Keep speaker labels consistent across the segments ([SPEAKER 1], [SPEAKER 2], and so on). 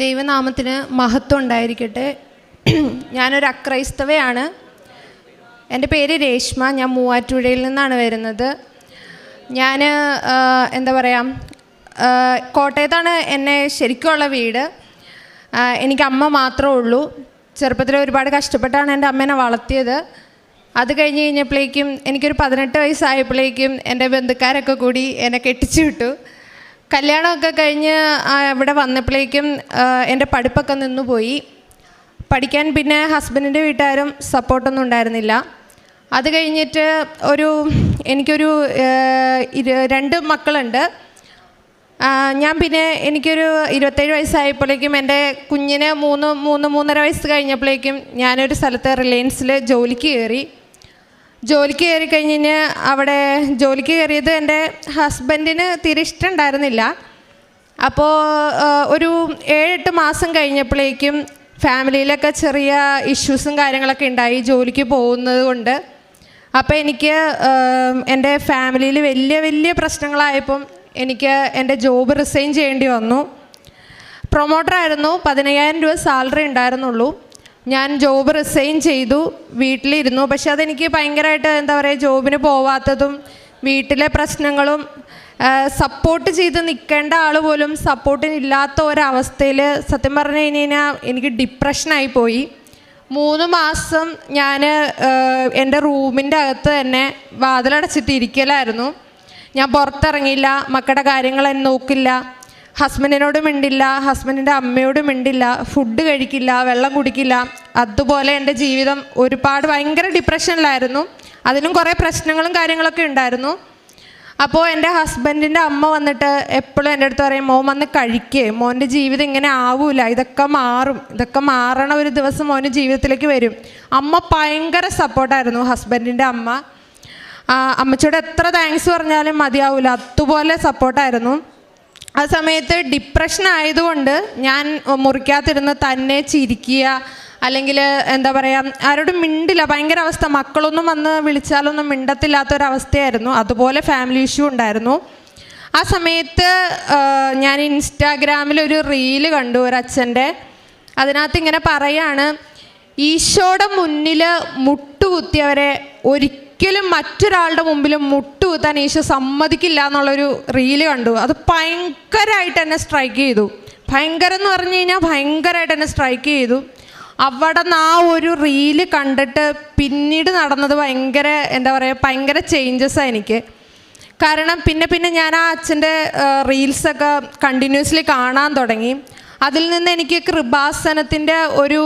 [SPEAKER 1] ദൈവനാമത്തിന് മഹത്വം ഉണ്ടായിരിക്കട്ടെ. ഞാനൊരു അക്രൈസ്തവയാണ്. എൻ്റെ പേര് രേഷ്മ. ഞാൻ മൂവാറ്റുപുഴയിൽ നിന്നാണ് വരുന്നത്. ഞാൻ എന്താ പറയുക, കോട്ടയത്താണ് എന്നെ ശരിക്കുമുള്ള വീട്. എനിക്ക് അമ്മ മാത്രമേ ഉള്ളൂ. ചെറുപ്പത്തിൽ ഒരുപാട് കഷ്ടപ്പെട്ടാണ് എൻ്റെ അമ്മേനെ വളർത്തിയത്. അത് കഴിഞ്ഞ് കഴിഞ്ഞപ്പോഴേക്കും എനിക്കൊരു 18 വയസ്സായപ്പോഴേക്കും എൻ്റെ ബന്ധുക്കാരൊക്കെ കൂടി എന്നെ കെട്ടിച്ചു വിട്ടു. കല്യാണമൊക്കെ കഴിഞ്ഞ് ഇവിടെ വന്നപ്പോഴേക്കും എൻ്റെ പഠിപ്പൊക്കെ നിന്നുപോയി. പഠിക്കാൻ പിന്നെ ഹസ്ബൻഡിൻ്റെ വീട്ടുകാരും സപ്പോർട്ടൊന്നും ഉണ്ടായിരുന്നില്ല. അത് കഴിഞ്ഞിട്ട് എനിക്കൊരു 2 മക്കളുണ്ട്. ഞാൻ പിന്നെ എനിക്കൊരു 27 വയസ്സായപ്പോഴേക്കും എൻ്റെ കുഞ്ഞിന് 3-3.5 വയസ്സ് കഴിഞ്ഞപ്പോഴേക്കും ഞാനൊരു സ്ഥലത്ത് റിലയൻസിൽ ജോലിക്ക് കയറി കഴിഞ്ഞ് അവിടെ ജോലിക്ക് കയറിയത് എൻ്റെ ഹസ്ബൻഡിന് തീരെ ഇഷ്ടമുണ്ടായിരുന്നില്ല. അപ്പോൾ ഒരു 7-8 മാസം കഴിഞ്ഞപ്പോഴേക്കും ഫാമിലിയിലൊക്കെ ചെറിയ ഇഷ്യൂസും കാര്യങ്ങളൊക്കെ ഉണ്ടായി ജോലിക്ക് പോകുന്നത് കൊണ്ട്. അപ്പോൾ എനിക്ക് എൻ്റെ ഫാമിലിയിൽ വലിയ പ്രശ്നങ്ങളായപ്പം എനിക്ക് എൻ്റെ ജോബ് റിസൈൻ ചെയ്യേണ്ടി വന്നു. പ്രൊമോട്ടറായിരുന്നു, 15,000 രൂപ സാലറി ഉണ്ടായിരുന്നുള്ളൂ. ഞാൻ ജോബ് റിസൈൻ ചെയ്തു, വീട്ടിലിരുന്നു. പക്ഷെ അതെനിക്ക് ഭയങ്കരമായിട്ട് എന്താ പറയുക, ജോബിന് പോവാത്തതും വീട്ടിലെ പ്രശ്നങ്ങളും സപ്പോർട്ട് ചെയ്ത് നിൽക്കേണ്ട ആൾ പോലും സപ്പോർട്ടിനില്ലാത്ത ഒരവസ്ഥയിൽ സത്യം പറഞ്ഞു കഴിഞ്ഞാൽ എനിക്ക് ഡിപ്രഷനായി പോയി. 3 മാസം ഞാൻ എൻ്റെ റൂമിൻ്റെ അകത്ത് തന്നെ വാതിലടച്ചിട്ട് ഇരിക്കലായിരുന്നു. ഞാൻ പുറത്തിറങ്ങിയില്ല, മക്കളുടെ കാര്യങ്ങൾ എന്നെ നോക്കില്ല, ഹസ്ബൻഡിനോട് മിണ്ടില്ല, ഹസ്ബൻഡിൻ്റെ അമ്മയോട് മിണ്ടില്ല, ഫുഡ് കഴിക്കില്ല, വെള്ളം കുടിക്കില്ല. അതുപോലെ എൻ്റെ ജീവിതം ഭയങ്കര ഡിപ്രഷനിലായിരുന്നു. അതിനും കുറേ പ്രശ്നങ്ങളും കാര്യങ്ങളൊക്കെ ഉണ്ടായിരുന്നു. അപ്പോൾ എൻ്റെ ഹസ്ബൻഡിൻ്റെ അമ്മ വന്നിട്ട് എപ്പോഴും എൻ്റെ അടുത്ത് പറയും, മോൻ വന്ന് കഴിക്കേ, മോൻ്റെ ജീവിതം ഇങ്ങനെ ആവൂല, ഇതൊക്കെ മാറണ ഒരു ദിവസം മോൻ്റെ ജീവിതത്തിലേക്ക് വരും. അമ്മ ഭയങ്കര സപ്പോർട്ടായിരുന്നു, ഹസ്ബൻഡിൻ്റെ അമ്മ. അമ്മച്ചോട് എത്ര താങ്ക്സ് പറഞ്ഞാലും മതിയാവില്ല, അതുപോലെ സപ്പോർട്ടായിരുന്നു. ആ സമയത്ത് ഡിപ്രഷൻ ആയതുകൊണ്ട് ഞാൻ മുറിക്കാത്തിരുന്ന് തന്നെ ചിരിക്കുക, അല്ലെങ്കിൽ എന്താ പറയുക, ആരോടും മിണ്ടില്ല, ഭയങ്കര അവസ്ഥ. മക്കളൊന്നും വന്ന് വിളിച്ചാലൊന്നും മിണ്ടത്തില്ലാത്തൊരവസ്ഥയായിരുന്നു. അതുപോലെ ഫാമിലി ഇഷ്യൂ ഉണ്ടായിരുന്നു. ആ സമയത്ത് ഞാൻ ഇൻസ്റ്റാഗ്രാമിലൊരു റീല് കണ്ടു ഒരച്ഛൻ്റെ. അതിനകത്ത് ഇങ്ങനെ പറയാണ്, ഈശോയുടെ മുന്നിൽ മുട്ടുകുത്തിയവരെ ഒരിക്കലും മറ്റൊരാളുടെ മുമ്പിൽ മുട്ടുകുത്താൻ ഈശോ സമ്മതിക്കില്ല എന്നുള്ളൊരു റീല് കണ്ടു. അത് ഭയങ്കരമായിട്ട് എന്നെ സ്ട്രൈക്ക് ചെയ്തു. ഭയങ്കരം എന്ന് പറഞ്ഞു കഴിഞ്ഞാൽ ഭയങ്കരമായിട്ട് എന്നെ സ്ട്രൈക്ക് ചെയ്തു. അവിടെ നിന്ന് ആ ഒരു റീല് കണ്ടിട്ട് പിന്നീട് നടന്നത് ഭയങ്കര ചേഞ്ചസാണ് എനിക്ക്. കാരണം പിന്നെ ഞാൻ ആ അച്ഛൻ്റെ റീൽസൊക്കെ കണ്ടിന്യൂസ്ലി കാണാൻ തുടങ്ങി. അതിൽ നിന്ന് എനിക്ക് കൃപാസനത്തിൻ്റെ ഒരു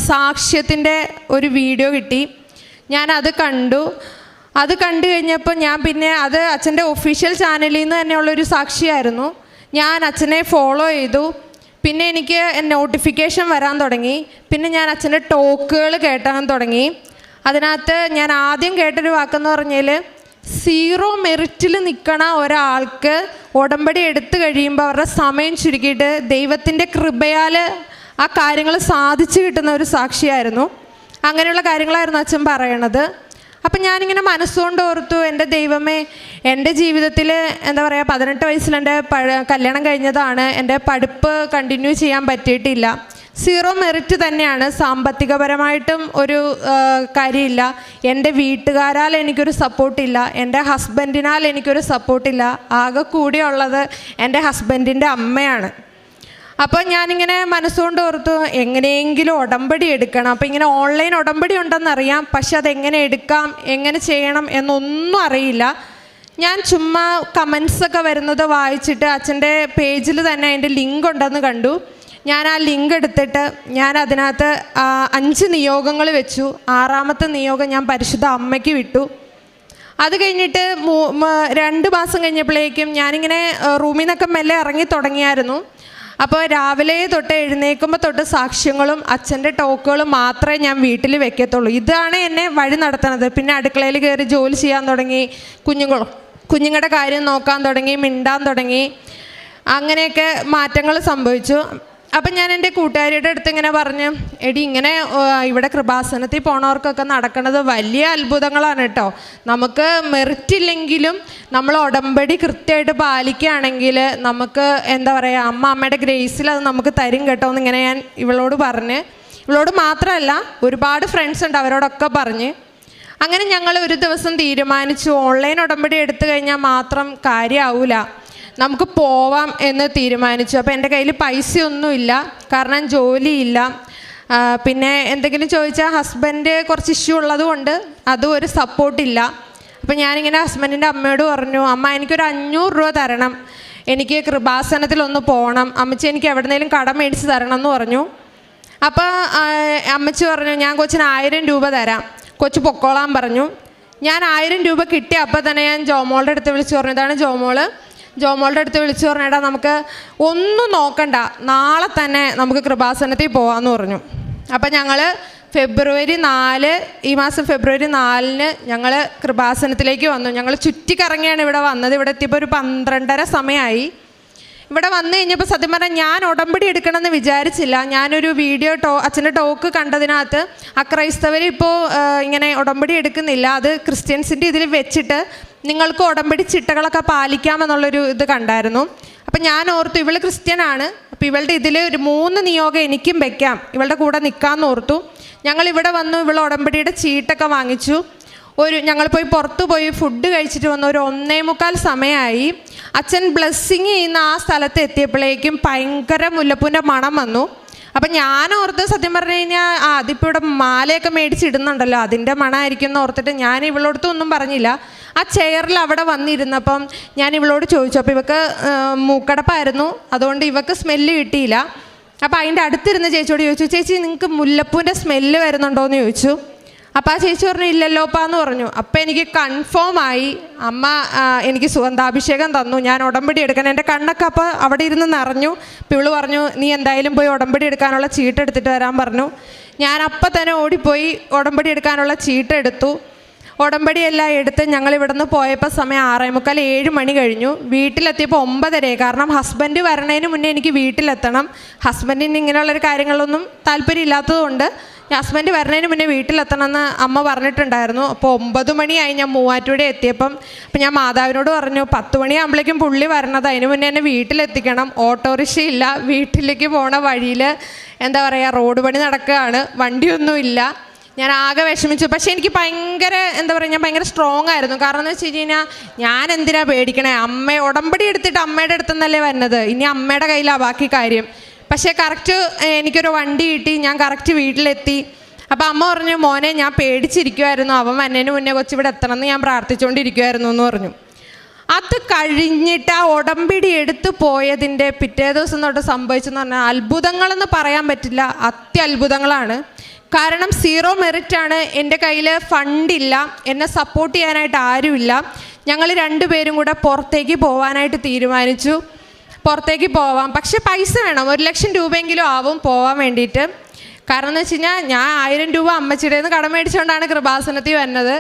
[SPEAKER 1] സാക്ഷ്യത്തിൻ്റെ ഒരു വീഡിയോ കിട്ടി. ഞാനത് കണ്ടു. അത് കണ്ടു കഴിഞ്ഞപ്പോൾ ഞാൻ പിന്നെ അത് അച്ഛൻ്റെ ഒഫീഷ്യൽ ചാനലിൽ നിന്ന് തന്നെയുള്ളൊരു സാക്ഷിയായിരുന്നു. ഞാൻ അച്ഛനെ ഫോളോ ചെയ്തു. പിന്നെ എനിക്ക് നോട്ടിഫിക്കേഷൻ വരാൻ തുടങ്ങി. പിന്നെ ഞാൻ അച്ഛൻ്റെ ടോക്കുകൾ കേട്ടാൻ തുടങ്ങി. അതിനകത്ത് ഞാൻ ആദ്യം കേട്ടൊരു വാക്കെന്ന് പറഞ്ഞാൽ, 0 മെറിറ്റിൽ നിൽക്കണ ഒരാൾക്ക് ഉടമ്പടി എടുത്തു കഴിയുമ്പോൾ അവരുടെ സമയം ചുരുക്കിയിട്ട് ദൈവത്തിൻ്റെ കൃപയാൽ ആ കാര്യങ്ങൾ സാധിച്ചു കിട്ടുന്ന ഒരു സാക്ഷിയായിരുന്നു. അങ്ങനെയുള്ള കാര്യങ്ങളായിരുന്നു അച്ഛൻ പറയണത്. അപ്പം ഞാനിങ്ങനെ മനസ്സുകൊണ്ട് ഓർത്തു, എൻ്റെ ദൈവമേ, എൻ്റെ ജീവിതത്തിൽ 18 വയസ്സിൽ എൻ്റെ കല്യാണം കഴിഞ്ഞതാണ്. എൻ്റെ പഠിപ്പ് കണ്ടിന്യൂ ചെയ്യാൻ പറ്റിയിട്ടില്ല. 0 മെറിറ്റ് തന്നെയാണ്. സാമ്പത്തികപരമായിട്ടും ഒരു കാര്യമില്ല. എൻ്റെ വീട്ടുകാരാൽ എനിക്കൊരു സപ്പോർട്ടില്ല, എൻ്റെ ഹസ്ബൻഡിനാൽ എനിക്കൊരു സപ്പോർട്ടില്ല. ആകെ കൂടിയുള്ളത് എൻ്റെ ഹസ്ബൻഡിൻ്റെ അമ്മയാണ്. അപ്പോൾ ഞാനിങ്ങനെ മനസ്സുകൊണ്ട് ഓർത്തു, എങ്ങനെയെങ്കിലും ഉടമ്പടി എടുക്കണം. അപ്പോൾ ഇങ്ങനെ ഓൺലൈൻ ഉടമ്പടി ഉണ്ടെന്നറിയാം, പക്ഷെ അതെങ്ങനെ എടുക്കാം, എങ്ങനെ ചെയ്യണം എന്നൊന്നും അറിയില്ല. ഞാൻ ചുമ്മാ കമൻസൊക്കെ വരുന്നത് വായിച്ചിട്ട് അച്ഛൻ്റെ പേജിൽ തന്നെ അതിൻ്റെ ലിങ്ക് ഉണ്ടെന്ന് കണ്ടു. ഞാൻ ആ ലിങ്ക് എടുത്തിട്ട് ഞാൻ അതിനകത്ത് 5 നിയോഗങ്ങൾ വെച്ചു. 6ാമത്തെ നിയോഗം ഞാൻ പരിശുദ്ധ അമ്മയ്ക്ക് വിട്ടു. അത് കഴിഞ്ഞിട്ട് 2 മാസം കഴിഞ്ഞപ്പോഴേക്കും ഞാനിങ്ങനെ റൂമിൽ നിന്നൊക്കെ മെല്ലെ ഇറങ്ങി തുടങ്ങിയായിരുന്നു. അപ്പോൾ രാവിലെ തൊട്ട് എഴുന്നേൽക്കുമ്പോൾ തൊട്ട് സാക്ഷ്യങ്ങളും അച്ഛൻ്റെ ടോക്കുകളും മാത്രമേ ഞാൻ വീട്ടിൽ വെക്കത്തുള്ളൂ. ഇതാണ് എന്നെ വഴി നടത്തുന്നത്. പിന്നെ അടുക്കളയിൽ കയറി ജോലി ചെയ്യാൻ തുടങ്ങി, കുഞ്ഞുങ്ങളുടെ കാര്യം നോക്കാൻ തുടങ്ങി, മിണ്ടാൻ തുടങ്ങി. അങ്ങനെയൊക്കെ മാറ്റങ്ങൾ സംഭവിച്ചു. അപ്പം ഞാൻ എൻ്റെ കൂട്ടുകാരിയുടെ അടുത്ത് ഇങ്ങനെ പറഞ്ഞു, എടി ഇങ്ങനെ ഇവിടെ കൃപാസനത്തിൽ പോണവർക്കൊക്കെ നടക്കുന്നത് വലിയ അത്ഭുതങ്ങളാണ് കേട്ടോ. നമുക്ക് മെറിറ്റ് ഇല്ലെങ്കിലും നമ്മൾ ഉടമ്പടി കൃത്യമായിട്ട് പാലിക്കുകയാണെങ്കിൽ നമുക്ക് എന്താ പറയുക, അമ്മയുടെ ഗ്രേസിൽ അത് നമുക്ക് തരും കേട്ടോ എന്നിങ്ങനെ ഞാൻ ഇവളോട് പറഞ്ഞ്, ഇവളോട് മാത്രമല്ല ഒരുപാട് ഫ്രണ്ട്സ് ഉണ്ട് അവരോടൊക്കെ പറഞ്ഞ്. അങ്ങനെ ഞങ്ങൾ ഒരു ദിവസം തീരുമാനിച്ചു, ഓൺലൈൻ ഉടമ്പടി എടുത്തു കഴിഞ്ഞാൽ മാത്രം കാര്യമാവില്ല, നമുക്ക് പോവാം എന്ന് തീരുമാനിച്ചു. അപ്പോൾ എൻ്റെ കയ്യിൽ പൈസയൊന്നുമില്ല, കാരണം ജോലിയില്ല. പിന്നെ എന്തെങ്കിലും ചോദിച്ചാൽ ഹസ്ബൻഡ് കുറച്ച് ഇഷ്യൂ ഉള്ളത് കൊണ്ട് അതും ഒരു സപ്പോർട്ടില്ല. അപ്പോൾ ഞാനിങ്ങനെ ഹസ്ബൻഡിൻ്റെ അമ്മയോട് പറഞ്ഞു, അമ്മ എനിക്കൊരു 500 രൂപ തരണം, എനിക്ക് കൃപാസനത്തിലൊന്ന് പോകണം, അമ്മച്ചി എനിക്ക് എവിടെന്നേലും കടം മേടിച്ച് തരണം എന്ന് പറഞ്ഞു. അപ്പോൾ അമ്മച്ചി പറഞ്ഞു, ഞാൻ കൊച്ചിന് 1000 രൂപ തരാം, കൊച്ചു പൊക്കോളാൻ പറഞ്ഞു. ഞാൻ 1000 രൂപ കിട്ടി. അപ്പോൾ തന്നെ ഞാൻ ജോമോളുടെ അടുത്ത് വിളിച്ച് പറഞ്ഞു, ഇതാണ് ജോമോളുടെ അടുത്ത് വിളിച്ചു പറഞ്ഞേടാ, നമുക്ക് ഒന്നും നോക്കണ്ട, നാളെ തന്നെ നമുക്ക് കൃപാസനത്തിൽ പോകാമെന്ന് പറഞ്ഞു. അപ്പം ഞങ്ങൾ ഈ മാസം ഫെബ്രുവരി 4 ഞങ്ങൾ കൃപാസനത്തിലേക്ക് വന്നു. ഞങ്ങൾ ചുറ്റിക്കറങ്ങിയാണ് ഇവിടെ വന്നത്. ഇവിടെ എത്തിയപ്പോൾ ഒരു 12:30 സമയമായി. ഇവിടെ വന്നു കഴിഞ്ഞപ്പോൾ സത്യം പറഞ്ഞാൽ ഞാൻ ഉടമ്പടി എടുക്കണമെന്ന് വിചാരിച്ചില്ല. ഞാനൊരു അച്ഛൻ്റെ ടോക്ക് കണ്ടതിനകത്ത് അക്രൈസ്തവർ ഇപ്പോൾ ഇങ്ങനെ ഉടമ്പടി എടുക്കുന്നില്ല, അത് ക്രിസ്ത്യൻസിൻ്റെ ഇതിൽ വെച്ചിട്ട് നിങ്ങൾക്ക് ഉടമ്പടി ചിട്ടകളൊക്കെ പാലിക്കാമെന്നുള്ളൊരു ഇത് കണ്ടായിരുന്നു. അപ്പം ഞാൻ ഓർത്തു ഇവൾ ക്രിസ്ത്യനാണ്, അപ്പോൾ ഇവളുടെ ഇതിൽ ഒരു 3 നിയോഗം എനിക്കും വെക്കാം, ഇവളുടെ കൂടെ നിൽക്കാമെന്ന് ഓർത്തു. ഞങ്ങളിവിടെ വന്നു, ഇവൾ ഉടമ്പടിയുടെ ചീട്ടൊക്കെ വാങ്ങിച്ചു. ഞങ്ങൾ പുറത്തു പോയി ഫുഡ് കഴിച്ചിട്ട് വന്നു. ഒരു 1:45 സമയമായി. അച്ഛൻ ബ്ലെസ്സിങ് ചെയ്യുന്ന ആ സ്ഥലത്ത് എത്തിയപ്പോഴേക്കും ഭയങ്കര മുല്ലപ്പൂൻ്റെ മണം വന്നു. അപ്പം ഞാൻ ഓർത്ത് സത്യം പറഞ്ഞു കഴിഞ്ഞാൽ അതിപ്പോൾ ഇവിടെ മാലയൊക്കെ മേടിച്ചിടുന്നുണ്ടല്ലോ, അതിൻ്റെ മണമായിരിക്കും എന്ന് ഓർത്തിട്ട് ഞാൻ ഇവളോടത്ത് ഒന്നും പറഞ്ഞില്ല. ആ ചെയറിൽ അവിടെ വന്നിരുന്നപ്പം ഞാൻ ഇവളോട് ചോദിച്ചു. അപ്പോൾ ഇവക്ക് മൂക്കടപ്പായിരുന്നു, അതുകൊണ്ട് ഇവക്ക് സ്മെല്ല് കിട്ടിയില്ല. അപ്പോൾ അതിൻ്റെ അടുത്തിരുന്ന് ചേച്ചിയോട് ചോദിച്ചു, ചേച്ചി നിങ്ങൾക്ക് മുല്ലപ്പൂൻ്റെ സ്മെല്ല് വരുന്നുണ്ടോ എന്ന് ചോദിച്ചു. അപ്പോൾ ആ ചേച്ചി പറഞ്ഞു, ഇല്ലല്ലോപ്പാന്ന് പറഞ്ഞു. അപ്പോൾ എനിക്ക് കൺഫേം ആയി, അമ്മ എനിക്ക് സുഗന്ധാഭിഷേകം തന്നു, ഞാൻ ഉടമ്പടി എടുക്കാൻ. എൻ്റെ കണ്ണൊക്കെ അപ്പോൾ അവിടെ ഇരുന്ന് നിറഞ്ഞു. അപ്പോൾ ഇവള് പറഞ്ഞു, നീ എന്തായാലും പോയി ഉടമ്പടി എടുക്കാനുള്ള ചീട്ട് എടുത്തിട്ട് വരാൻ പറഞ്ഞു. ഞാൻ അപ്പം തന്നെ ഓടിപ്പോയി ഉടമ്പടി എടുക്കാനുള്ള ചീട്ട് എടുത്തു. ഉടമ്പടിയെല്ലാം എടുത്ത് ഞങ്ങൾ ഇവിടെ നിന്ന് പോയപ്പോൾ സമയം 6:45 7 മണി കഴിഞ്ഞു. വീട്ടിലെത്തിയപ്പോൾ 9:30. കാരണം ഹസ്ബൻഡ് വരണതിന് മുന്നേ എനിക്ക് വീട്ടിലെത്തണം. ഹസ്ബൻഡിന് ഇങ്ങനെയുള്ളൊരു കാര്യങ്ങളൊന്നും താല്പര്യമില്ലാത്തതുകൊണ്ട് ഹസ്ബൻഡ് വരണതിന് മുന്നേ വീട്ടിലെത്തണമെന്ന് അമ്മ പറഞ്ഞിട്ടുണ്ടായിരുന്നു. അപ്പോൾ 9 മണിയായി ഞാൻ മൂവാറ്റുപുഴ എത്തിയപ്പം. അപ്പം ഞാൻ മാതാവിനോട് പറഞ്ഞു, 10 മണിയാകുമ്പോഴേക്കും പുള്ളി വരണത്, അതിന് മുന്നേ എന്നെ വീട്ടിലെത്തിക്കണം, ഓട്ടോറിക്ഷയില്ല, വീട്ടിലേക്ക് പോണ വഴിയിൽ എന്താ പറയുക റോഡ് പണി നടക്കുകയാണ്, വണ്ടിയൊന്നുമില്ല. ഞാൻ ആകെ വിഷമിച്ചു. പക്ഷേ എനിക്ക് ഭയങ്കര ഞാൻ ഭയങ്കര സ്ട്രോങ് ആയിരുന്നു. കാരണം എന്ന് വെച്ച് കഴിഞ്ഞാൽ ഞാൻ എന്തിനാ പേടിക്കണേ, ഉടമ്പടി എടുത്തിട്ട് അമ്മയുടെ അടുത്തുനിന്നല്ലേ വരുന്നത്, ഇനി അമ്മയുടെ കയ്യിലാണ് ബാക്കി കാര്യം. പക്ഷേ കറക്റ്റ് എനിക്കൊരു വണ്ടി കിട്ടി, ഞാൻ കറക്റ്റ് വീട്ടിലെത്തി. അപ്പോൾ അമ്മ പറഞ്ഞു, മോനെ ഞാൻ പേടിച്ചിരിക്കുമായിരുന്നു, അവൻ വന്നതിന് മുന്നേ കൊച്ചിവിടെ എത്തണം എന്ന് ഞാൻ പ്രാർത്ഥിച്ചുകൊണ്ടിരിക്കുമായിരുന്നു എന്ന് പറഞ്ഞു. അത് കഴിഞ്ഞിട്ട് ആ ഉടമ്പടി എടുത്തു പോയതിൻ്റെ പിറ്റേ ദിവസം തൊട്ട് സംഭവിച്ചെന്ന് പറഞ്ഞാൽ അത്ഭുതങ്ങളെന്ന് പറയാൻ പറ്റില്ല, അത്യത്ഭുതങ്ങളാണ്. കാരണം 0 മെറിറ്റാണ്, എൻ്റെ കയ്യിൽ ഫണ്ടില്ല, എന്നെ സപ്പോർട്ട് ചെയ്യാനായിട്ട് ആരുമില്ല. ഞങ്ങൾ 2 പേരും കൂടെ പുറത്തേക്ക് പോകാനായിട്ട് തീരുമാനിച്ചു. പുറത്തേക്ക് പോവാം, പക്ഷെ പൈസ വേണം, 1 ലക്ഷം രൂപയെങ്കിലും ആവും പോവാൻ വേണ്ടിയിട്ട്. കാരണം എന്ന് വെച്ച് കഴിഞ്ഞാൽ ഞാൻ 1000 രൂപ അമ്മച്ചിയുടെ നിന്ന് കടം മേടിച്ചുകൊണ്ടാണ് കൃപാസനത്തിൽ വരുന്നത്.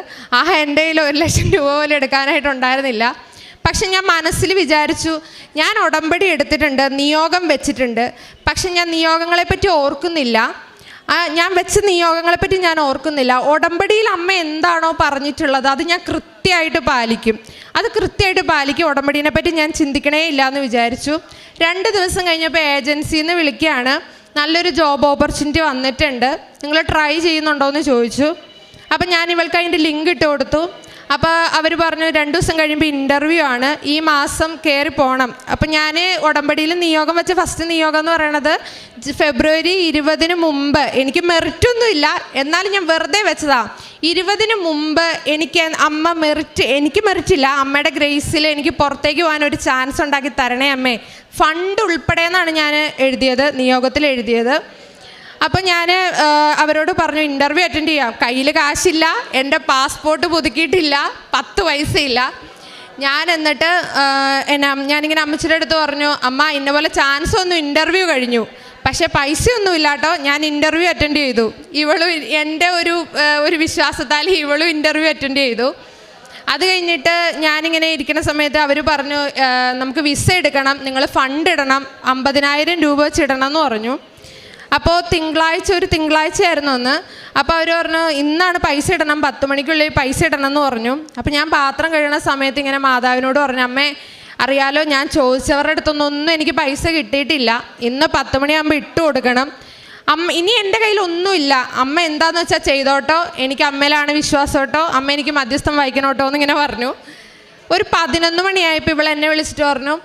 [SPEAKER 1] എൻ്റെ കയ്യിൽ 1 ലക്ഷം രൂപ പോലും എടുക്കാനായിട്ടുണ്ടായിരുന്നില്ല. പക്ഷെ ഞാൻ മനസ്സിൽ വിചാരിച്ചു, ഞാൻ ഉടമ്പടി എടുത്തിട്ടുണ്ട്, നിയോഗം വെച്ചിട്ടുണ്ട്, പക്ഷെ ഞാൻ നിയോഗങ്ങളെപ്പറ്റി ഓർക്കുന്നില്ല, ഞാൻ വെച്ച നിയോഗങ്ങളെപ്പറ്റി ഞാൻ ഓർക്കുന്നില്ല. ഉടമ്പടിയിൽ അമ്മ എന്താണോ പറഞ്ഞിട്ടുള്ളത് അത് ഞാൻ കൃത്യമായിട്ട് പാലിക്കും, ഉടമ്പടീനെ പറ്റി ഞാൻ ചിന്തിക്കണേ ഇല്ല എന്ന് വിചാരിച്ചു. 2 ദിവസം കഴിഞ്ഞപ്പോൾ ഏജൻസിയിൽ നിന്ന് വിളിക്കുകയാണ്, നല്ലൊരു ജോബ് ഓപ്പർച്യൂണിറ്റി വന്നിട്ടുണ്ട്, നിങ്ങൾ ട്രൈ ചെയ്യുന്നുണ്ടോ എന്ന് ചോദിച്ചു. അപ്പം ഞാൻ ഇവൾക്ക് അതിൻ്റെ ലിങ്ക് ഇട്ട് കൊടുത്തു. അപ്പോൾ അവർ പറഞ്ഞു 2 ദിവസം കഴിയുമ്പോൾ ഇൻ്റർവ്യൂ ആണ്, ഈ മാസം കയറി പോകണം. അപ്പം ഞാൻ ഉടമ്പടിയിൽ നിയോഗം വെച്ച ഫസ്റ്റ് നിയോഗം എന്ന് പറയണത് ഫെബ്രുവരി 20 മുമ്പ്, എനിക്ക് മെറിറ്റൊന്നും ഇല്ല, എന്നാലും ഞാൻ വെറുതെ വെച്ചതാണ്. 20 മുമ്പ് എനിക്ക് മെറിറ്റില്ല, അമ്മയുടെ ഗ്രേസിൽ എനിക്ക് പുറത്തേക്ക് പോകാൻ ഒരു ചാൻസ് ഉണ്ടാക്കി തരണേ അമ്മേ, ഫണ്ട് ഉൾപ്പെടെ എന്നാണ് ഞാൻ എഴുതിയത്, നിയോഗത്തിൽ എഴുതിയത്. അപ്പം ഞാൻ അവരോട് പറഞ്ഞു ഇൻ്റർവ്യൂ അറ്റൻഡ് ചെയ്യാം. കയ്യിൽ കാശില്ല, എൻ്റെ പാസ്പോർട്ട് പുതുക്കിയിട്ടില്ല, 10 പൈസയില്ല. എന്നിട്ട് ഞാനിങ്ങനെ അമ്മച്ചിയുടെ അടുത്ത് പറഞ്ഞു, അമ്മ ഇന്നപോലെ ചാൻസ് ഒന്നും ഇൻ്റർവ്യൂ കഴിഞ്ഞു, പക്ഷേ പൈസയൊന്നും ഇല്ല കേട്ടോ, ഞാൻ ഇൻ്റർവ്യൂ അറ്റൻഡ് ചെയ്തു. ഇവളും എൻ്റെ ഒരു വിശ്വാസത്താൽ ഇവളും ഇൻ്റർവ്യൂ അറ്റൻഡ് ചെയ്തു. അത് കഴിഞ്ഞിട്ട് ഞാനിങ്ങനെ ഇരിക്കുന്ന സമയത്ത് അവർ പറഞ്ഞു, നമുക്ക് വിസ എടുക്കണം, നിങ്ങൾ ഫണ്ട് ഇടണം, 50,000 രൂപ വെച്ച് ഇടണം എന്ന് പറഞ്ഞു. അപ്പോൾ ഒരു തിങ്കളാഴ്ചയായിരുന്നു അന്ന്. അപ്പോൾ അവർ പറഞ്ഞു ഇന്നാണ് പൈസ ഇടണം, 10 മണിക്കുള്ളിൽ പൈസ ഇടണം എന്ന് പറഞ്ഞു. അപ്പോൾ ഞാൻ പാത്രം കഴുകുന്ന സമയത്ത് ഇങ്ങനെ മാതാവിനോട് പറഞ്ഞു, അമ്മേ അറിയാലോ ഞാൻ ചോദിച്ചവരുടെ അടുത്തൊന്നും എനിക്ക് പൈസ കിട്ടിയിട്ടില്ല, ഇന്ന് 10 മണിയാകുമ്പോൾ ഇട്ട് കൊടുക്കണം. ഇനി എൻ്റെ കയ്യിലൊന്നുമില്ല, അമ്മ എന്താണെന്ന് വെച്ചാൽ ചെയ്തോട്ടോ, എനിക്ക് അമ്മയിലാണ് വിശ്വാസം കേട്ടോ, അമ്മ എനിക്ക് മധ്യസ്ഥം വായിക്കണോട്ടോ എന്നിങ്ങനെ പറഞ്ഞു. ഒരു 11 മണിയായപ്പോൾ ഇവൾ എന്നെ വിളിച്ചിട്ട് പറഞ്ഞു,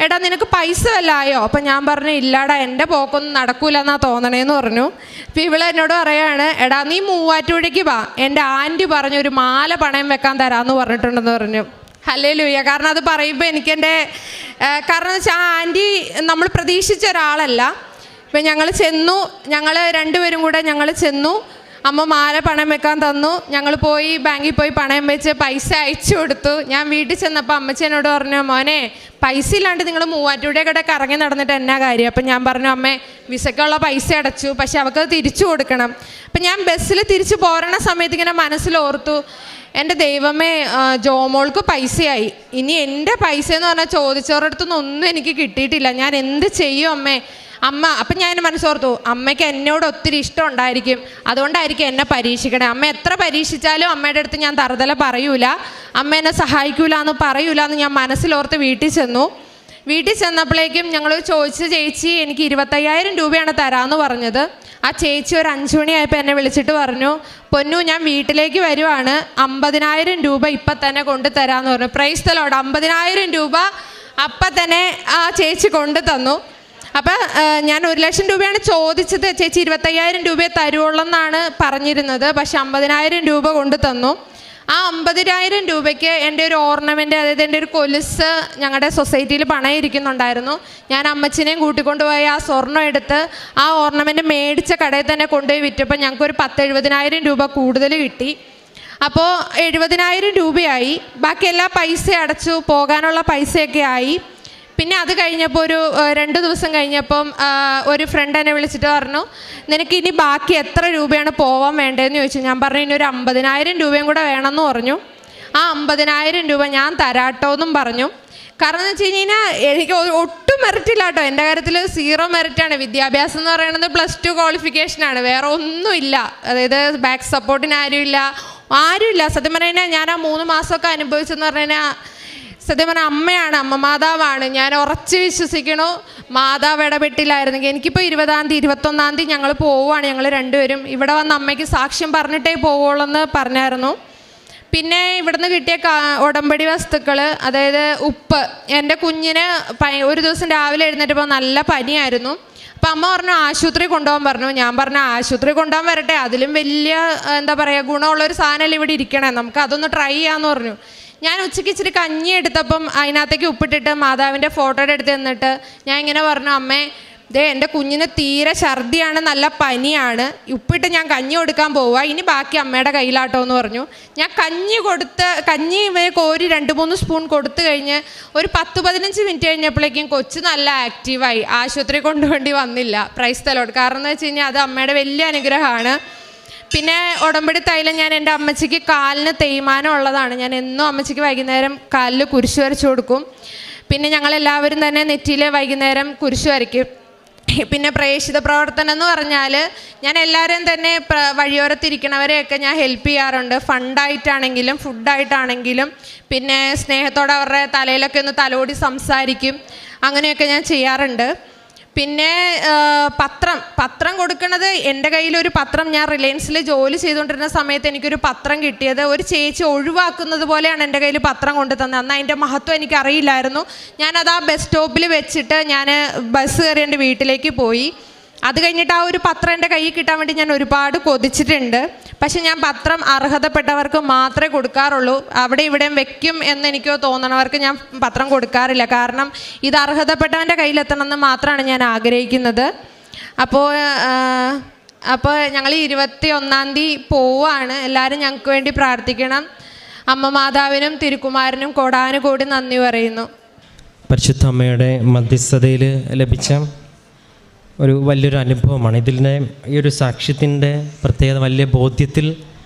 [SPEAKER 1] എടാ നിനക്ക് പൈസ വല്ല ആയോ? അപ്പം ഞാൻ പറഞ്ഞു ഇല്ലാടാ, എൻ്റെ പോക്കൊന്നും നടക്കൂല എന്നാ തോന്നണേന്ന് പറഞ്ഞു. അപ്പോൾ ഇവൾ എന്നോട് പറയാണ്, എടാ നീ മൂവാറ്റുപുഴയ്ക്ക് വാ, എൻ്റെ ആൻറ്റി പറഞ്ഞു ഒരു മാല പണയം വെക്കാൻ തരാമെന്ന് പറഞ്ഞിട്ടുണ്ടെന്ന് പറഞ്ഞു. ഹല്ലേലൂയ. കാരണം അത് പറയുമ്പോൾ എനിക്കെൻ്റെ കാരണം എന്ന് വെച്ചാൽ ആ ആൻറ്റി നമ്മൾ പ്രതീക്ഷിച്ച ഒരാളല്ല. ഇപ്പം ഞങ്ങൾ രണ്ടുപേരും കൂടെ ചെന്നു, അമ്മ മാല പണയം വെക്കാൻ തന്നു, ഞങ്ങൾ പോയി ബാങ്കിൽ പോയി പണയം വെച്ച് പൈസ അയച്ചു കൊടുത്തു. ഞാൻ വീട്ടിൽ ചെന്നപ്പോൾ അമ്മച്ചി എന്നോട് പറഞ്ഞു, മോനെ പൈസ ഇല്ലാണ്ട് നിങ്ങൾ മൂവാറ്റുപുഴയുടെ കറങ്ങി നടന്നിട്ട് എന്നാ കാര്യം? അപ്പം ഞാൻ പറഞ്ഞു, അമ്മേ വിസയ്ക്കുള്ള പൈസ അടച്ചു, പക്ഷെ അവർക്ക് തിരിച്ചു കൊടുക്കണം. അപ്പം ഞാൻ ബസ്സിൽ തിരിച്ചു പോരണ സമയത്ത് ഇങ്ങനെ മനസ്സിലോർത്തു, എൻ്റെ ദൈവമേ ജോമോൾക്ക് പൈസയായി, ഇനി എൻ്റെ പൈസ എന്ന് പറഞ്ഞാൽ ചോദിച്ചവരുടെ അടുത്തൊന്നും ഒന്നും എനിക്ക് കിട്ടിയിട്ടില്ല, ഞാൻ എന്ത് ചെയ്യും അമ്മ. അപ്പം ഞാൻ മനസ്സോർത്തു, അമ്മയ്ക്ക് എന്നോട് ഒത്തിരി ഇഷ്ടം ഉണ്ടായിരിക്കും, അതുകൊണ്ടായിരിക്കും എന്നെ പരീക്ഷിക്കണേ. അമ്മ എത്ര പരീക്ഷിച്ചാലും അമ്മയുടെ അടുത്ത് ഞാൻ തറുതല പറയൂല, അമ്മ എന്നെ സഹായിക്കൂല എന്ന് പറയൂല എന്ന് ഞാൻ മനസ്സിലോർത്ത് വീട്ടിൽ ചെന്നു. വീട്ടിൽ ചെന്നപ്പോഴേക്കും ഞങ്ങൾ ചോദിച്ച ചേച്ചി എനിക്ക് 25,000 രൂപയാണ് തരാമെന്ന് പറഞ്ഞത്. ആ ചേച്ചി ഒരു 5 മണിയായപ്പോൾ എന്നെ വിളിച്ചിട്ട് പറഞ്ഞു, പൊന്നു ഞാൻ വീട്ടിലേക്ക് വരുവാണ്, 50,000 രൂപ ഇപ്പം തന്നെ കൊണ്ടു തരാമെന്ന് പറഞ്ഞു. Praise the Lord. 50,000 രൂപ അപ്പം തന്നെ ആ ചേച്ചി കൊണ്ടു തന്നു. അപ്പം ഞാൻ 1,00,000 രൂപയാണ് ചോദിച്ചത്, ചേച്ചി 25,000 രൂപയെ തരുവുള്ളെന്നാണ് പറഞ്ഞിരുന്നത്, പക്ഷെ 50,000 രൂപ കൊണ്ടു തന്നു. ആ 50,000 രൂപയ്ക്ക് എൻ്റെ ഒരു ഓർണമെൻറ്റ്, അതായത് എൻ്റെ ഒരു കൊലുസ് ഞങ്ങളുടെ സൊസൈറ്റിയിൽ പണയം ഇരിക്കുന്നുണ്ടായിരുന്നു. ഞാൻ അമ്മച്ചിനെയും കൂട്ടിക്കൊണ്ടുപോയി ആ സ്വർണ്ണം എടുത്ത് ആ ഓർണമെൻറ്റ് മേടിച്ച കടയിൽ തന്നെ കൊണ്ടുപോയി വിറ്റപ്പോൾ ഞങ്ങൾക്കൊരു 10,70,000 രൂപ കൂടുതൽ കിട്ടി. അപ്പോൾ 70,000 രൂപയായി. ബാക്കി എല്ലാ പൈസ അടച്ചു, പോകാനുള്ള പൈസയൊക്കെ ആയി. പിന്നെ അത് കഴിഞ്ഞപ്പോൾ ഒരു 2 ദിവസം കഴിഞ്ഞപ്പം ഒരു ഫ്രണ്ട് എന്നെ വിളിച്ചിട്ട് പറഞ്ഞു, നിനക്ക് ഇനി ബാക്കി എത്ര രൂപയാണ് പോവാൻ വേണ്ടതെന്ന് ചോദിച്ചു. ഞാൻ പറഞ്ഞു ഇനി ഒരു 50,000 രൂപയും കൂടെ വേണമെന്ന് പറഞ്ഞു. ആ 50,000 രൂപ ഞാൻ തരാട്ടോ എന്നും പറഞ്ഞു. കാരണം എന്ന് വെച്ച് കഴിഞ്ഞാൽ എനിക്ക് ഒട്ടും മെറിറ്റില്ല കേട്ടോ, എൻ്റെ കാര്യത്തിൽ 0 മെറിറ്റാണ്. വിദ്യാഭ്യാസം എന്ന് പറയുന്നത് +2 ക്വാളിഫിക്കേഷനാണ്, വേറെ ഒന്നുമില്ല. അതായത് ബാക്ക് സപ്പോർട്ടിന് ആരുമില്ല. സത്യം പറഞ്ഞു കഴിഞ്ഞാൽ ഞാൻ ആ 3 മാസമൊക്കെ അനുഭവിച്ചെന്ന് പറഞ്ഞു കഴിഞ്ഞാൽ സത്യം പറഞ്ഞാൽ അമ്മയാണ്, അമ്മ മാതാവാണ്. ഞാൻ ഉറച്ച് വിശ്വസിക്കണു, മാതാവ് ഇടപെട്ടില്ലായിരുന്നെങ്കിൽ എനിക്കിപ്പോൾ 20-ാം തീയതി 21-ാം തീയതി ഞങ്ങൾ പോവുകയാണ്. ഞങ്ങൾ രണ്ടുപേരും ഇവിടെ വന്ന് അമ്മയ്ക്ക് സാക്ഷ്യം പറഞ്ഞിട്ടേ പോവുള്ളൂ എന്ന് പറഞ്ഞായിരുന്നു. പിന്നെ ഇവിടുന്ന് കിട്ടിയ ഉടമ്പടി വസ്തുക്കൾ, അതായത് ഉപ്പ്, എൻ്റെ കുഞ്ഞിന് ഒരു ദിവസം രാവിലെ എഴുന്നേറ്റപ്പോൾ നല്ല പനിയായിരുന്നു. അപ്പം അമ്മ പറഞ്ഞു ആശുപത്രി കൊണ്ടുപോകാൻ പറഞ്ഞു. ഞാൻ പറഞ്ഞു ആശുപത്രി കൊണ്ടുപോകാൻ വരട്ടെ, അതിലും വലിയ എന്താ പറയുക ഗുണമുള്ളൊരു സാധനമല്ല ഇവിടെ ഇരിക്കണേ, നമുക്ക് അതൊന്ന് ട്രൈ ചെയ്യാമെന്ന് പറഞ്ഞു. ഞാൻ ഉച്ചയ്ക്ക് ഇച്ചിരി കഞ്ഞി എടുത്തപ്പം അതിനകത്തേക്ക് ഉപ്പിട്ടിട്ട് മാതാവിൻ്റെ ഫോട്ടോയുടെ അടുത്ത് നിന്നിട്ട് ഞാൻ ഇങ്ങനെ പറഞ്ഞു, അമ്മേ എൻ്റെ കുഞ്ഞിന് തീരെ ഛർദിയാണ്, നല്ല പനിയാണ്, ഉപ്പിട്ട് ഞാൻ കഞ്ഞി കൊടുക്കാൻ പോവുക, ഇനി ബാക്കി അമ്മയുടെ കയ്യിലാട്ടോ എന്ന് പറഞ്ഞു. ഞാൻ കഞ്ഞി കോരി 2-3 സ്പൂൺ കൊടുത്തു കഴിഞ്ഞ് ഒരു 10-15 മിനിറ്റ് കഴിഞ്ഞപ്പോഴേക്കും കൊച്ചു നല്ല ആക്റ്റീവായി. ആശുപത്രി കൊണ്ടുപോകേണ്ടി വന്നില്ല. Praise the Lord. കാരണം എന്ന് വെച്ച് കഴിഞ്ഞാൽ അത് അമ്മയുടെ വലിയ അനുഗ്രഹമാണ്. പിന്നെ ഉടമ്പടി തൈലം ഞാൻ എൻ്റെ അമ്മച്ചിക്ക് കാലിന് തേയ്മാനം ഉള്ളതാണ്, ഞാൻ എന്നും അമ്മച്ചിക്ക് വൈകുന്നേരം കാലിൽ കുരിശ് വരച്ചു കൊടുക്കും. പിന്നെ ഞങ്ങളെല്ലാവരും തന്നെ നെറ്റിയിൽ വൈകുന്നേരം കുരിശ് വരയ്ക്കും. പിന്നെ പ്രേക്ഷിത പ്രവർത്തനം എന്ന് പറഞ്ഞാൽ ഞാൻ എല്ലാവരും തന്നെ വഴിയോരത്തിരിക്കണവരെയൊക്കെ ഞാൻ ഹെൽപ്പ് ചെയ്യാറുണ്ട്. ഫണ്ടായിട്ടാണെങ്കിലും ഫുഡായിട്ടാണെങ്കിലും. പിന്നെ സ്നേഹത്തോടെ അവരുടെ തലയിലൊക്കെ ഒന്ന് തലോടി സംസാരിക്കും, അങ്ങനെയൊക്കെ ഞാൻ ചെയ്യാറുണ്ട്. പിന്നെ പത്രം കൊടുക്കുന്നത്, എൻ്റെ കയ്യിലൊരു പത്രം, ഞാൻ റിലയൻസിൽ ജോലി ചെയ്തുകൊണ്ടിരുന്ന സമയത്ത് എനിക്കൊരു പത്രം കിട്ടിയത്. ഒരു ചേച്ചി ഒഴിവാക്കുന്നത് പോലെയാണ് എൻ്റെ കയ്യിൽ പത്രം കൊണ്ടു തന്നത്. അന്ന് അതിൻ്റെ മഹത്വം എനിക്കറിയില്ലായിരുന്നു. ഞാനത് ആ ബസ് സ്റ്റോപ്പിൽ വെച്ചിട്ട് ഞാൻ ബസ് കയറി എൻ്റെ വീട്ടിലേക്ക് പോയി. അത് കഴിഞ്ഞിട്ട് ആ ഒരു പത്രം എൻ്റെ കയ്യിൽ കിട്ടാൻ വേണ്ടി ഞാൻ ഒരുപാട് കൊതിച്ചിട്ടുണ്ട്. പക്ഷെ ഞാൻ പത്രം അർഹതപ്പെട്ടവർക്ക് മാത്രമേ കൊടുക്കാറുള്ളൂ. അവിടെ ഇവിടെയും വെക്കും എന്ന് എനിക്ക് തോന്നണവർക്ക് ഞാൻ പത്രം കൊടുക്കാറില്ല. കാരണം ഇത് അർഹതപ്പെട്ടവൻ്റെ കയ്യിലെത്തണമെന്ന് മാത്രമാണ് ഞാൻ ആഗ്രഹിക്കുന്നത്. അപ്പോൾ ഞങ്ങൾ 21-ാം തീയതി പോവുകയാണ്. എല്ലാവരും ഞങ്ങൾക്ക് വേണ്ടി പ്രാർത്ഥിക്കണം. അമ്മ മാതാവിനും തിരുക്കുമാരനും കോടാനുകോടി നന്ദി പറയുന്നു.
[SPEAKER 2] പരിശുദ്ധ അമ്മയുടെ മധ്യസ്ഥതയിൽ ലഭിച്ച വലിയൊരു അനുഭവമാണ്. ഇതിൻ്റെ ഈ ഒരു സാക്ഷ്യത്തിൻ്റെ പ്രത്യേകത വലിയ ബോധ്യത്തിൽ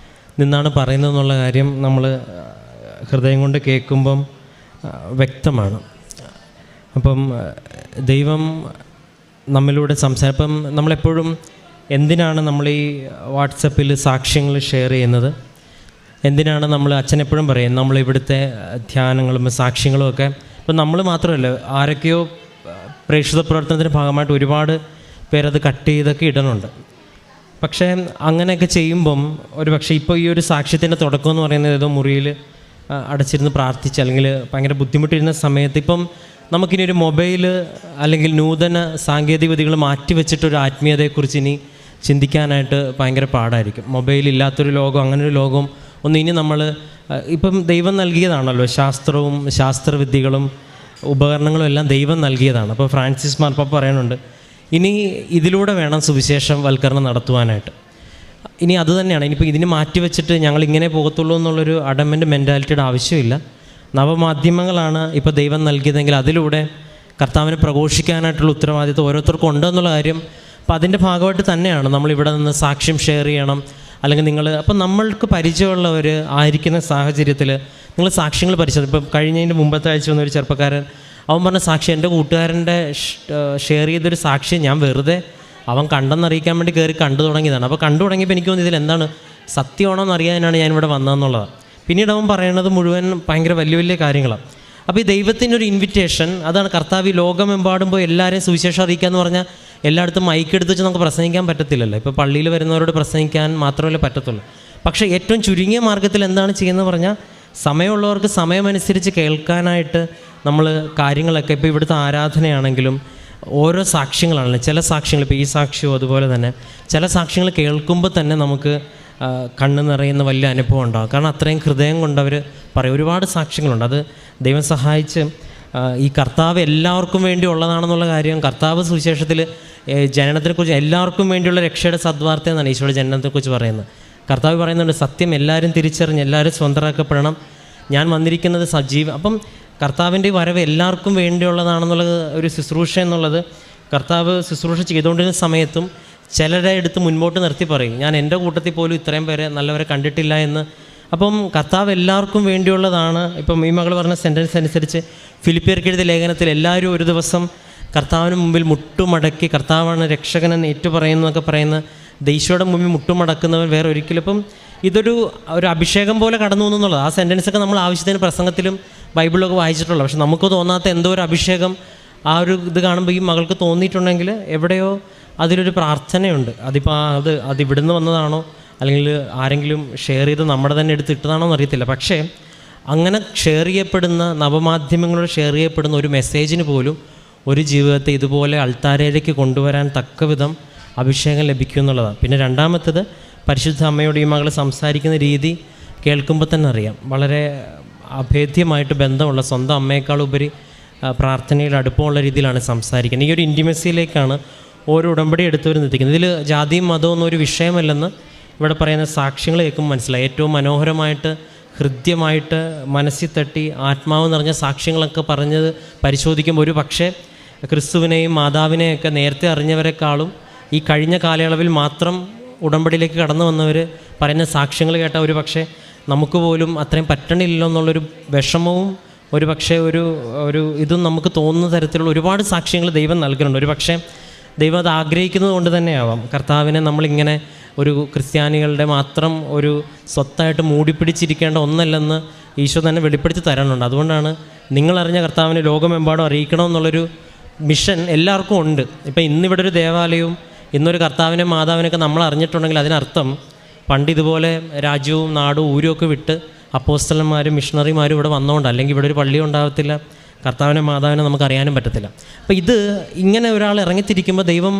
[SPEAKER 2] നിന്നാണ് പറയുന്നതെന്നുള്ള കാര്യം നമ്മൾ ഹൃദയം കൊണ്ട് കേൾക്കുമ്പം വ്യക്തമാണ്. അപ്പം ദൈവം നമ്മളിലൂടെ ഇപ്പം നമ്മളെപ്പോഴും എന്തിനാണ് നമ്മൾ ഈ വാട്സപ്പിൽ സാക്ഷ്യങ്ങൾ ഷെയർ ചെയ്യുന്നത്, എന്തിനാണ് നമ്മൾ അച്ഛനെപ്പോഴും പറയും നമ്മളിവിടുത്തെ ധ്യാനങ്ങളും സാക്ഷ്യങ്ങളും ഒക്കെ ഇപ്പം നമ്മൾ മാത്രമല്ല, ആരൊക്കെയോ പ്രേക്ഷിത പ്രവർത്തനത്തിൻ്റെ ഭാഗമായിട്ട് ഒരുപാട് പേരത് കട്ട് ചെയ്തൊക്കെ ഇടുന്നുണ്ട്. പക്ഷേ അങ്ങനെയൊക്കെ ചെയ്യുമ്പം ഒരു പക്ഷേ ഇപ്പോൾ ഈ ഒരു സാക്ഷ്യത്തിൻ്റെ തുടക്കം എന്ന് പറയുന്നത് ഏതോ മുറിയിൽ അടച്ചിരുന്ന് പ്രാർത്ഥിച്ച് അല്ലെങ്കിൽ ഭയങ്കര ബുദ്ധിമുട്ടിരുന്ന സമയത്ത് ഇപ്പം നമുക്കിനി ഒരു മൊബൈൽ അല്ലെങ്കിൽ നൂതന സാങ്കേതിക വിദ്യകൾ മാറ്റിവെച്ചിട്ടൊരു ആത്മീയതയെക്കുറിച്ച് ഇനി ചിന്തിക്കാനായിട്ട് ഭയങ്കര പാടായിരിക്കും. മൊബൈലില്ലാത്തൊരു ലോകം, അങ്ങനൊരു ലോകം ഒന്നും ഇനി നമ്മൾ ഇപ്പം ദൈവം നൽകിയതാണല്ലോ. ശാസ്ത്രവും ശാസ്ത്രവിദ്യകളും ഉപകരണങ്ങളും എല്ലാം ദൈവം നൽകിയതാണ്. അപ്പോൾ ഫ്രാൻസിസ് മാർപ്പാപ്പ പറയുന്നുണ്ട്, ഇനി ഇതിലൂടെ വേണം സുവിശേഷം വൽക്കരണം നടത്തുവാനായിട്ട്. ഇനി അത് തന്നെയാണ്, ഇനിയിപ്പോൾ ഇതിന് മാറ്റി വെച്ചിട്ട് ഞങ്ങൾ ഇങ്ങനെ പോകത്തുള്ളൂ എന്നുള്ളൊരു അഡമൻ്റ് മെൻറ്റാലിറ്റിയുടെ ആവശ്യമില്ല. നവമാധ്യമങ്ങളാണ് ഇപ്പോൾ ദൈവം നൽകിയതെങ്കിൽ അതിലൂടെ കർത്താവിനെ പ്രഘോഷിക്കാനായിട്ടുള്ള ഉത്തരവാദിത്വം ഓരോരുത്തർക്കും ഉണ്ടെന്നുള്ള കാര്യം അപ്പം അതിൻ്റെ ഭാഗമായിട്ട് തന്നെയാണ് നമ്മളിവിടെ നിന്ന് സാക്ഷ്യം ഷെയർ ചെയ്യണം. അല്ലെങ്കിൽ അപ്പം നമ്മൾക്ക് പരിചയമുള്ളവർ ആയിരിക്കുന്ന സാഹചര്യത്തിൽ നിങ്ങൾ സാക്ഷ്യങ്ങൾ പരിശോധിക്കും. ഇപ്പം കഴിഞ്ഞതിൻ്റെ മുമ്പത്തെ ആഴ്ച വന്നൊരു ചെറുപ്പക്കാരൻ, അവൻ പറഞ്ഞ സാക്ഷി എൻ്റെ കൂട്ടുകാരൻ്റെ ഷെയർ ചെയ്തൊരു സാക്ഷ്യം ഞാൻ വെറുതെ അവൻ കണ്ടെന്നറിയിക്കാൻ വേണ്ടി കയറി കണ്ടു തുടങ്ങിയതാണ്. അപ്പോൾ കണ്ടു തുടങ്ങിയപ്പോൾ എനിക്ക് തോന്നി ഇതിൽ എന്താണ് സത്യമാണോ എന്നറിയാനാണ് ഞാനിവിടെ വന്നതെന്നുള്ളത്. പിന്നീട് അവൻ പറയണത് മുഴുവൻ ഭയങ്കര വലിയ വലിയ കാര്യങ്ങളാണ്. അപ്പോൾ ഈ ദൈവത്തിൻ്റെ ഒരു ഇൻവിറ്റേഷൻ അതാണ്. കർത്താവ് ഈ ലോകമെമ്പാടും പോയി എല്ലാവരെയും സുവിശേഷം അറിയിക്കുക എന്ന് പറഞ്ഞാൽ എല്ലായിടത്തും മൈക്ക് എടുത്ത് വെച്ച് നമുക്ക് പ്രസംഗിക്കാൻ പറ്റത്തില്ലല്ലോ. ഇപ്പോൾ പള്ളിയിൽ വരുന്നവരോട് പ്രസംഗിക്കാൻ മാത്രമല്ലേ പറ്റത്തുള്ളൂ. പക്ഷേ ഏറ്റവും ചുരുങ്ങിയ മാർഗ്ഗത്തിൽ എന്താണ് ചെയ്യുന്നത് പറഞ്ഞാൽ സമയമുള്ളവർക്ക് സമയമനുസരിച്ച് കേൾക്കാനായിട്ട് നമ്മൾ കാര്യങ്ങളൊക്കെ ഇപ്പോൾ ഇവിടുത്തെ ആരാധനയാണെങ്കിലും ഓരോ സാക്ഷ്യങ്ങളാണല്ലോ. ചില സാക്ഷ്യങ്ങൾ ഇപ്പോൾ ഈ സാക്ഷ്യവും അതുപോലെ തന്നെ ചില സാക്ഷ്യങ്ങൾ കേൾക്കുമ്പോൾ തന്നെ നമുക്ക് കണ്ണ് നിറയുന്ന വലിയ അനുഭവം ഉണ്ടാകും. കാരണം അത്രയും ഹൃദയം കൊണ്ടവർ പറയും. ഒരുപാട് സാക്ഷ്യങ്ങളുണ്ട്. അത് ദൈവം സഹായിച്ച് ഈ കർത്താവ് എല്ലാവർക്കും വേണ്ടി ഉള്ളതാണെന്നുള്ള കാര്യം കർത്താവ് സുവിശേഷത്തിൽ ജനനത്തെക്കുറിച്ച് എല്ലാവർക്കും വേണ്ടിയുള്ള രക്ഷയുടെ സദ്വാർത്ത എന്നാണ് ഈശോയുടെ ജനനത്തെക്കുറിച്ച് പറയുന്നത്. കർത്താവ് പറയുന്നുണ്ട് സത്യം എല്ലാവരും തിരിച്ചറിഞ്ഞ് എല്ലാവരും സ്വന്തമാക്കപ്പെടണം, ഞാൻ വന്നിരിക്കുന്നത് സജീവ. അപ്പം കർത്താവിൻ്റെ വരവ് എല്ലാവർക്കും വേണ്ടിയുള്ളതാണെന്നുള്ളത് ഒരു ശുശ്രൂഷ എന്നുള്ളത് കർത്താവ് ശുശ്രൂഷ ചെയ്തുകൊണ്ടിരുന്ന സമയത്തും ചിലരെ എടുത്ത് മുൻപോട്ട് നിർത്തി പറയും, ഞാൻ എൻ്റെ കൂട്ടത്തിൽ പോലും ഇത്രയും പേരെ നല്ലവരെ കണ്ടിട്ടില്ല എന്ന്. അപ്പം കർത്താവ് എല്ലാവർക്കും വേണ്ടിയുള്ളതാണ്. ഇപ്പം ഈ മകൾ പറഞ്ഞ സെൻറ്റൻസ് അനുസരിച്ച് ഫിലിപ്പിയർക്ക് എഴുതിയ ലേഖനത്തിൽ എല്ലാവരും ഒരു ദിവസം കർത്താവിന് മുമ്പിൽ മുട്ടുമടക്കി കർത്താവാണ് രക്ഷകനെന്ന് ഏറ്റുപറയുന്നതൊക്കെ പറയുന്ന ഈശോയുടെ മുമ്പിൽ മുട്ടുമടക്കുന്നവൻ വേറെ ഒരിക്കലും. ഇപ്പം ഇതൊരു അഭിഷേകം പോലെ കടന്നു എന്നുള്ളത്. ആ സെൻറ്റൻസൊക്കെ നമ്മൾ ആവശ്യത്തിന് പ്രസംഗത്തിലും ബൈബിളിലൊക്കെ വായിച്ചിട്ടുള്ളൂ. പക്ഷെ നമുക്ക് തോന്നാത്ത എന്തോ ഒരു അഭിഷേകം ആ ഒരു ഇത് കാണുമ്പോൾ ഈ മകൾക്ക് തോന്നിയിട്ടുണ്ടെങ്കിൽ എവിടെയോ അതിലൊരു പ്രാർത്ഥനയുണ്ട്. അതിപ്പോൾ അത് ഇവിടുന്ന് വന്നതാണോ അല്ലെങ്കിൽ ആരെങ്കിലും ഷെയർ ചെയ്ത് നമ്മുടെ തന്നെ എടുത്ത് ഇട്ടതാണോ എന്നറിയത്തില്ല. പക്ഷേ അങ്ങനെ ഷെയർ ചെയ്യപ്പെടുന്ന നവമാധ്യമങ്ങളോട് ഷെയർ ചെയ്യപ്പെടുന്ന ഒരു മെസ്സേജിന് പോലും ഒരു ജീവിതത്തെ ഇതുപോലെ അൾത്താരയിലേക്ക് കൊണ്ടുവരാൻ തക്കവിധം അഭിഷേകം ലഭിക്കും എന്നുള്ളതാണ്. പിന്നെ രണ്ടാമത്തേത് പരിശുദ്ധ അമ്മയോട് ഈ മകൾ സംസാരിക്കുന്ന രീതി കേൾക്കുമ്പോൾ തന്നെ അറിയാം, വളരെ അഭേദ്യമായിട്ട് ബന്ധമുള്ള സ്വന്തം അമ്മയെക്കാളുപരി പ്രാർത്ഥനയിൽ അടുപ്പമുള്ള രീതിയിലാണ് സംസാരിക്കുന്നത്. ഈ ഒരു ഇൻറ്റിമസിയിലേക്കാണ് ഓരോ ഉടമ്പടി എടുത്തവർ എത്തിക്കുന്നത്. ഇതിൽ ജാതിയും മതവും എന്നൊരു വിഷയമല്ലെന്ന് ഇവിടെ പറയുന്ന സാക്ഷ്യങ്ങൾ കേൾക്കുമ്പോൾ മനസ്സിലായി. ഏറ്റവും മനോഹരമായിട്ട് ഹൃദ്യമായിട്ട് മനസ്സിൽ തട്ടി ആത്മാവ് നിറഞ്ഞ സാക്ഷ്യങ്ങളൊക്കെ പറഞ്ഞത് പരിശോധിക്കുമ്പോൾ ഒരു പക്ഷേ ക്രിസ്തുവിനെയും മാതാവിനെയൊക്കെ നേരത്തെ അറിഞ്ഞവരെക്കാളും ഈ കഴിഞ്ഞ കാലയളവിൽ മാത്രം ഉടമ്പടിയിലേക്ക് കടന്നു വന്നവർ പറയുന്ന സാക്ഷ്യങ്ങൾ കേട്ടാൽ ഒരു പക്ഷേ നമുക്ക് പോലും അത്രയും പറ്റണില്ലല്ലോ എന്നുള്ളൊരു വിഷമവും ഒരു പക്ഷേ ഒരു ഇതും നമുക്ക് തോന്നുന്ന തരത്തിലുള്ള ഒരുപാട് സാക്ഷ്യങ്ങൾ ദൈവം നൽകുന്നുണ്ട്. ഒരു പക്ഷേ ദൈവം അത് ആഗ്രഹിക്കുന്നത് കൊണ്ട് തന്നെയാവാം കർത്താവിനെ നമ്മളിങ്ങനെ ഒരു ക്രിസ്ത്യാനികളുടെ മാത്രം ഒരു സ്വത്തായിട്ട് മൂടിപ്പിടിച്ചിരിക്കേണ്ട ഒന്നല്ലെന്ന് ഈശോ തന്നെ വെളിപ്പെടുത്തി തരാനുണ്ട്. അതുകൊണ്ടാണ് നിങ്ങളറിഞ്ഞ കർത്താവിനെ ലോകമെമ്പാടും അറിയിക്കണമെന്നുള്ളൊരു മിഷൻ എല്ലാവർക്കും ഉണ്ട്. ഇപ്പം ഇന്നിവിടെ ഒരു ദേവാലയവും ഇന്നൊരു കർത്താവിനെ മാതാവിനെയൊക്കെ നമ്മൾ അറിഞ്ഞിട്ടുണ്ടെങ്കിൽ അതിനർത്ഥം പണ്ട് ഇതുപോലെ രാജ്യവും നാടും ഊരുമൊക്കെ വിട്ട് അപ്പോസ്തലന്മാരും മിഷണറിമാരും ഇവിടെ വന്നുകൊണ്ട്, അല്ലെങ്കിൽ ഇവിടെ ഒരു പള്ളി ഉണ്ടാകത്തില്ല, കർത്താവിനെ മാതാവിനെ നമുക്ക് അറിയാനും പറ്റത്തില്ല. അപ്പോൾ ഇത് ഇങ്ങനെ ഒരാൾ ഇറങ്ങിത്തിരിക്കുമ്പോൾ ദൈവം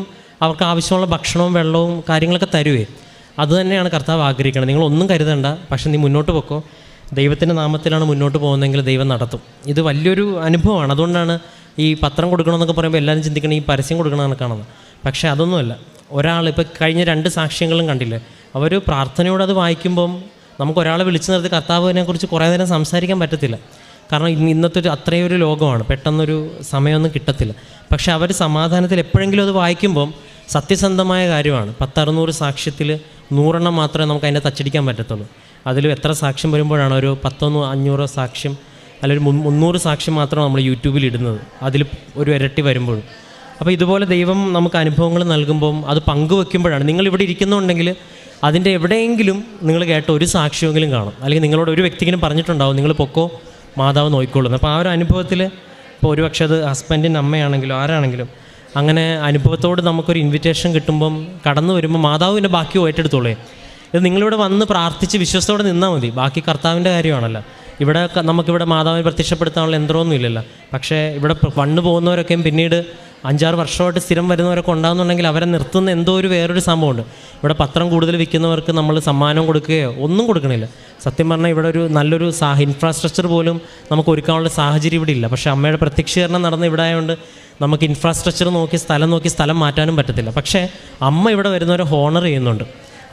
[SPEAKER 2] അവർക്ക് ആവശ്യമുള്ള ഭക്ഷണവും വെള്ളവും കാര്യങ്ങളൊക്കെ തരുവേ. അതുതന്നെയാണ് കർത്താവ് ആഗ്രഹിക്കുന്നത്. നിങ്ങളൊന്നും കരുതണ്ട, പക്ഷെ നീ മുന്നോട്ട് പോക്കോ, ദൈവത്തിൻ്റെ നാമത്തിലാണ് മുന്നോട്ട് പോകുന്നതെങ്കിൽ ദൈവം നടത്തും. ഇത് വലിയൊരു അനുഭവമാണ്. അതുകൊണ്ടാണ് ഈ പത്രം കൊടുക്കണമെന്നൊക്കെ പറയുമ്പോൾ എല്ലാവരും ചിന്തിക്കണം ഈ പരസ്യം കൊടുക്കണമെന്ന് കാണുന്നത്. പക്ഷേ അതൊന്നുമല്ല. ഒരാൾ ഇപ്പോൾ കഴിഞ്ഞ 2 സാക്ഷ്യങ്ങളും കണ്ടില്ലേ, അവർ പ്രാർത്ഥനയോട് അത് വായിക്കുമ്പം നമുക്ക് ഒരാളെ വിളിച്ചു നിർത്തി കർത്താവിനെക്കുറിച്ച് കുറേ നേരം സംസാരിക്കാൻ പറ്റത്തില്ല. കാരണം ഇന്നത്തെ അത്രയും ഒരു ലോകമാണ്, പെട്ടെന്നൊരു സമയമൊന്നും കിട്ടത്തില്ല. പക്ഷേ അവർ സമാധാനത്തിൽ എപ്പോഴെങ്കിലും അത് വായിക്കുമ്പം സത്യസന്ധമായ കാര്യമാണ്. 10-600 സാക്ഷ്യത്തിൽ 100 മാത്രമേ നമുക്ക് അതിൻ്റെ തച്ചടിക്കാൻ പറ്റത്തുള്ളൂ. അതിൽ എത്ര സാക്ഷ്യം വരുമ്പോഴാണ് ഒരു 100-500 സാക്ഷ്യം അല്ലെങ്കിൽ 300 സാക്ഷ്യം മാത്രം നമ്മൾ യൂട്യൂബിൽ ഇടുന്നത്, അതിൽ ഒരു ഇരട്ടി വരുമ്പോഴും. അപ്പോൾ ഇതുപോലെ ദൈവം നമുക്ക് അനുഭവങ്ങൾ നൽകുമ്പം അത് പങ്കുവെക്കുമ്പോഴാണ്, നിങ്ങളിവിടെ ഇരിക്കുന്നുണ്ടെങ്കിൽ അതിൻ്റെ എവിടെയെങ്കിലും നിങ്ങൾ കേട്ട ഒരു സാക്ഷ്യമെങ്കിലും കാണും, അല്ലെങ്കിൽ നിങ്ങളോട് ഒരു വ്യക്തിക്കും പറഞ്ഞിട്ടുണ്ടാവും നിങ്ങൾ പൊക്കോ മാതാവ് നോക്കിക്കൊള്ളുന്നു. അപ്പോൾ ആ ഒരു അനുഭവത്തിൽ ഇപ്പോൾ ഒരുപക്ഷെ അത് ഹസ്ബൻഡിൻ്റെ അമ്മയാണെങ്കിലും ആരാണെങ്കിലും അങ്ങനെ അനുഭവത്തോട് നമുക്കൊരു ഇൻവിറ്റേഷൻ കിട്ടുമ്പം കടന്നു വരുമ്പോൾ മാതാവിൻ്റെ ബാക്കി ഏറ്റെടുത്തോളേ. ഇത് നിങ്ങളിവിടെ വന്ന് പ്രാർത്ഥിച്ച് വിശ്വസത്തോടെ നിന്നാൽ മതി, ബാക്കി കർത്താവിൻ്റെ കാര്യമാണല്ലോ. ഇവിടെ നമുക്കിവിടെ മാതാവിനെ പ്രത്യക്ഷപ്പെടുത്താനുള്ള യന്ത്രമൊന്നും ഇല്ലല്ലോ. പക്ഷേ ഇവിടെ വന്നു പോകുന്നവരൊക്കെയും പിന്നീട് 5-6 വർഷമായിട്ട് സ്ഥിരം വരുന്നവരൊക്കെ ഉണ്ടാകുന്നുണ്ടെങ്കിൽ അവരെ നിർത്തുന്ന എന്തോ ഒരു വേറൊരു സംഭവമുണ്ട്. ഇവിടെ പത്രം കൂടുതൽ വിൽക്കുന്നവർക്ക് നമ്മൾ സമ്മാനം കൊടുക്കുകയോ ഒന്നും കൊടുക്കണില്ല. സത്യം പറഞ്ഞാൽ ഇവിടെ ഒരു നല്ലൊരു ഇൻഫ്രാസ്ട്രക്ചർ പോലും നമുക്ക് ഒരുക്കാനുള്ള സാഹചര്യം ഇവിടെ ഇല്ല. പക്ഷേ അമ്മയുടെ പ്രത്യക്ഷീകരണം നടന്ന ഇവിടെ ആയതുകൊണ്ട് നമുക്ക് ഇൻഫ്രാസ്ട്രക്ചർ നോക്കി സ്ഥലം മാറ്റാനും പറ്റത്തില്ല. പക്ഷേ അമ്മ ഇവിടെ വരുന്നവരെ ഹോണർ ചെയ്യുന്നുണ്ട്.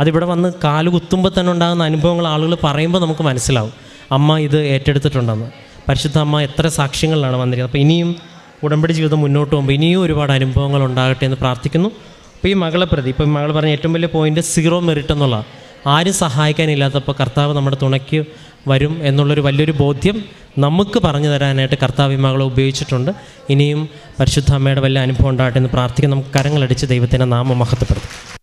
[SPEAKER 2] അതിവിടെ വന്ന് കാല് കുത്തുമ്പോൾ തന്നെ ഉണ്ടാകുന്ന അനുഭവങ്ങൾ ആളുകൾ പറയുമ്പോൾ നമുക്ക് മനസ്സിലാവും അമ്മ ഇത് ഏറ്റെടുത്തിട്ടുണ്ടെന്ന്. പരിശുദ്ധ അമ്മ എത്ര സാക്ഷ്യങ്ങളിലാണ് വന്നിരിക്കുന്നത്. അപ്പോൾ ഇനിയും ഉടമ്പടി ജീവിതം മുന്നോട്ട് പോകുമ്പോൾ ഇനിയും ഒരുപാട് അനുഭവങ്ങൾ ഉണ്ടാകട്ടെ എന്ന് പ്രാർത്ഥിക്കുന്നു. അപ്പോൾ ഈ മകളെ പ്രതി, ഇപ്പം മകൾ പറഞ്ഞ ഏറ്റവും വലിയ പോയിൻ്റ് 0 മെറിറ്റ് എന്നുള്ള, ആരും സഹായിക്കാനില്ലാത്തപ്പോൾ കർത്താവ് നമ്മുടെ തുണയ്ക്ക് വരും എന്നുള്ളൊരു വലിയൊരു ബോധ്യം നമുക്ക് പറഞ്ഞു തരാനായിട്ട് കർത്താവ് ഈ മകളെ ഉപയോഗിച്ചിട്ടുണ്ട്. ഇനിയും പരിശുദ്ധ അമ്മയുടെ വലിയ അനുഭവം ഉണ്ടാകട്ടെ എന്ന് പ്രാർത്ഥിക്കാൻ നമുക്ക് കരങ്ങളടിച്ച് ദൈവത്തിൻ്റെ നാമം മഹത്വപ്പെടുത്തും.